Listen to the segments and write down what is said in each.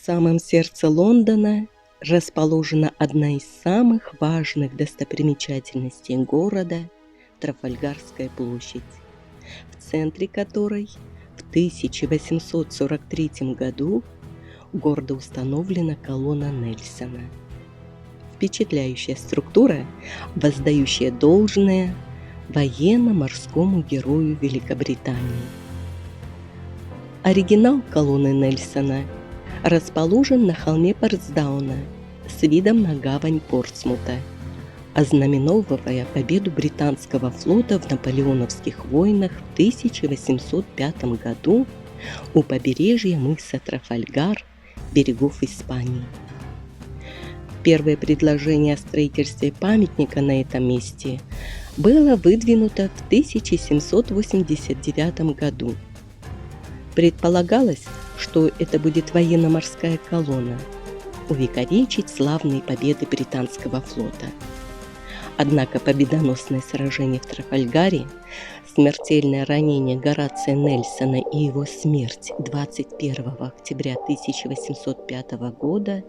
самом сердце Лондона расположена одна из самых важных достопримечательностей города – Трафальгарская площадь, в центре которой в 1843 году гордо установлена колонна Нельсона. Впечатляющая структура, воздающая должное военно-морскому герою Великобритании. Оригинал колонны Нельсона расположен на холме Портсдауна с видом на гавань Портсмута, ознаменовывая победу британского флота в наполеоновских войнах в 1805 году у побережья мыса Трафальгар, берегов Испании. Первое предложение о строительстве памятника на этом месте было выдвинуто в 1789 году. Предполагалось, что это будет военно-морская колонна, увековечить славные победы британского флота. Однако победоносное сражение в Трафальгаре, смертельное ранение Горация Нельсона и его смерть 21 октября 1805 года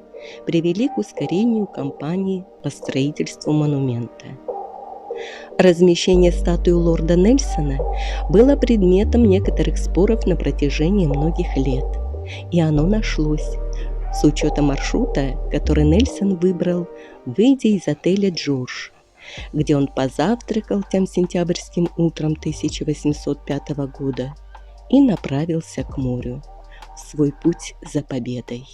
привели к ускорению кампании по строительству монумента. Размещение статуи лорда Нельсона было предметом некоторых споров на протяжении многих лет, и оно нашлось, с учетом маршрута, который Нельсон выбрал, выйдя из отеля «Джордж», где он позавтракал тем сентябрьским утром 1805 года и направился к морю в свой путь за победой.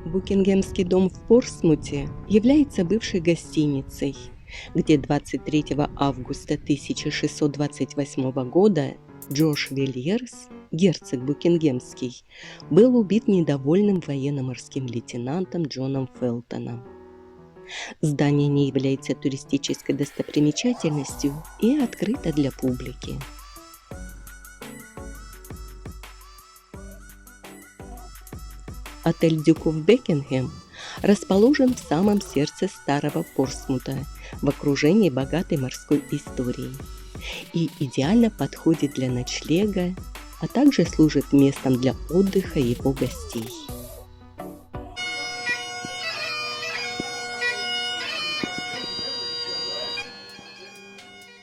Букингемский дом в Портсмуте является бывшей гостиницей, где 23 августа 1628 года Джордж Вильерс, герцог Букингемский, был убит недовольным военно-морским лейтенантом Джоном Фелтоном. Здание не является туристической достопримечательностью и открыто для публики. Отель Дюков Бекингем расположен в самом сердце старого Портсмута в окружении богатой морской истории и идеально подходит для ночлега, а также служит местом для отдыха его гостей.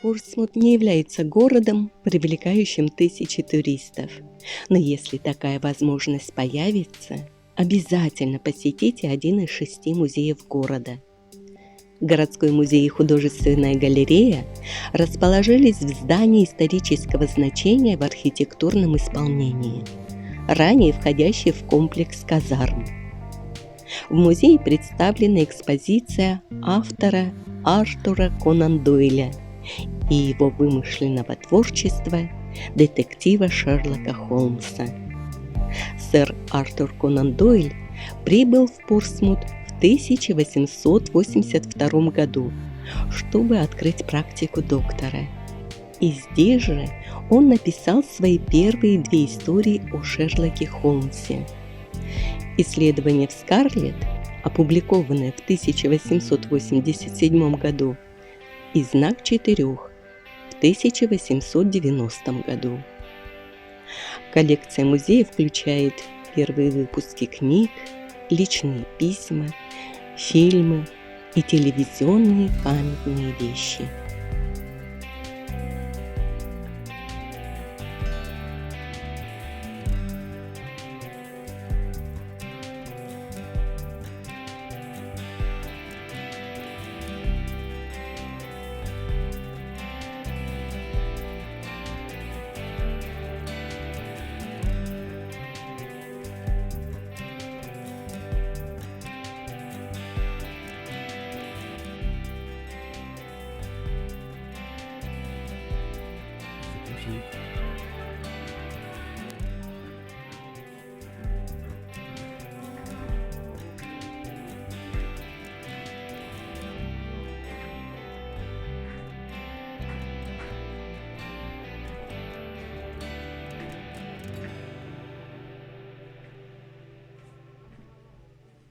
Портсмут не является городом, привлекающим тысячи туристов, но если такая возможность появится, обязательно посетите один из 6 музеев города. Городской музей и художественная галерея расположились в здании исторического значения в архитектурном исполнении, ранее входящий в комплекс казарм. В музее представлена экспозиция автора Артура Конан Дойля и его вымышленного творчества детектива Шерлока Холмса. Сэр Артур Конан Дойль прибыл в Портсмут в 1882 году, чтобы открыть практику доктора. И здесь же он написал свои первые 2 истории о Шерлоке Холмсе. Исследование в Скарлетт, опубликованное в 1887 году, и Знак 4 в 1890 году. Коллекция музея включает первые выпуски книг, личные письма, фильмы и телевизионные памятные вещи.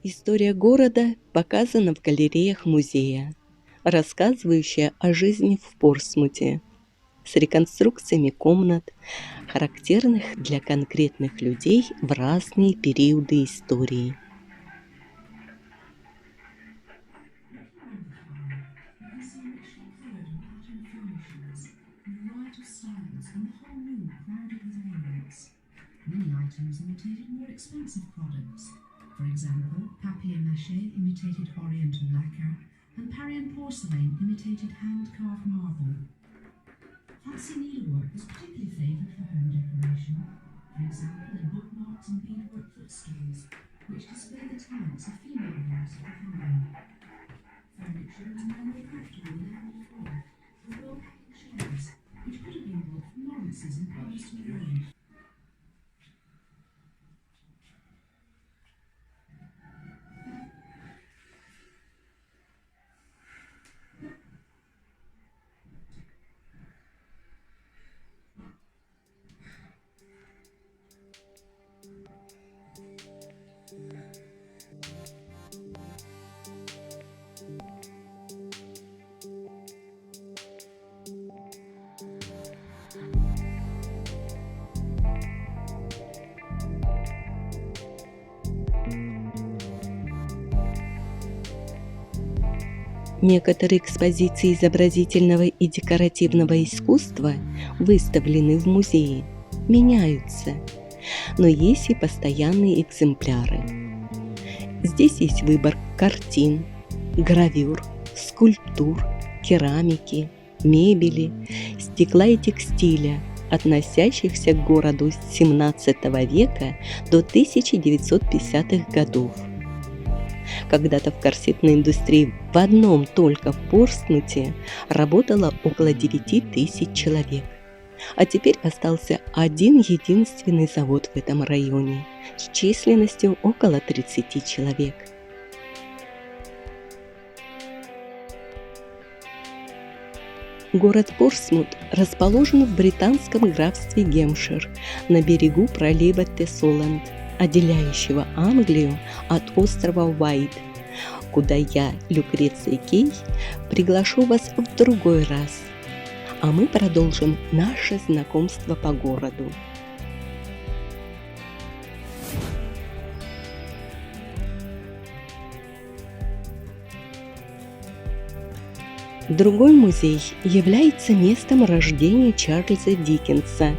История города показана в галереях музея, рассказывающая о жизни в Портсмуте с реконструкциями комнат, характерных для конкретных людей в разные периоды истории. Many items imitated more expensive products. For example, papier-mâché imitated oriental lacquer, and Parian porcelain imitated hand-carved marble. Fancy needlework was particularly favoured for home decoration, for example in bookmarks and beadwork footstools, which display the talents of female members of the family. Furniture was manufactured in level floor, with low-hanging chairs, which could have been bought from Lawrence's in Palmerston Road. Некоторые экспозиции изобразительного и декоративного искусства, выставленные в музее, меняются, но есть и постоянные экземпляры. Здесь есть выбор картин, гравюр, скульптур, керамики, мебели, стекла и текстиля, относящихся к городу с XVII века до 1950-х годов. Когда-то в корсетной индустрии в одном только в Портсмуте работало около 9000 человек, а теперь остался один единственный завод в этом районе с численностью около 30 человек. Город Портсмут расположен в британском графстве Гемпшир на берегу пролива Тесоланд, отделяющего Англию от острова Уайт, куда я, Люкреция Кей, приглашу вас в другой раз, а мы продолжим наше знакомство по городу. Другой музей является местом рождения Чарльза Диккенса.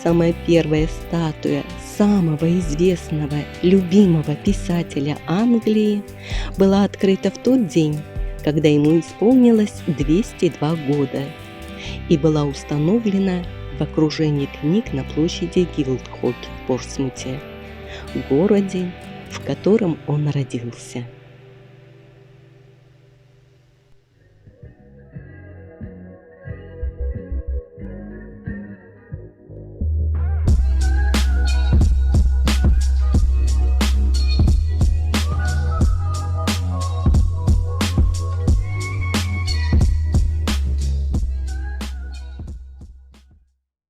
Самая первая статуя самого известного, любимого писателя Англии была открыта в тот день, когда ему исполнилось 202 года, и была установлена в окружении книг на площади Гилдхолл в Портсмуте, городе, в котором он родился.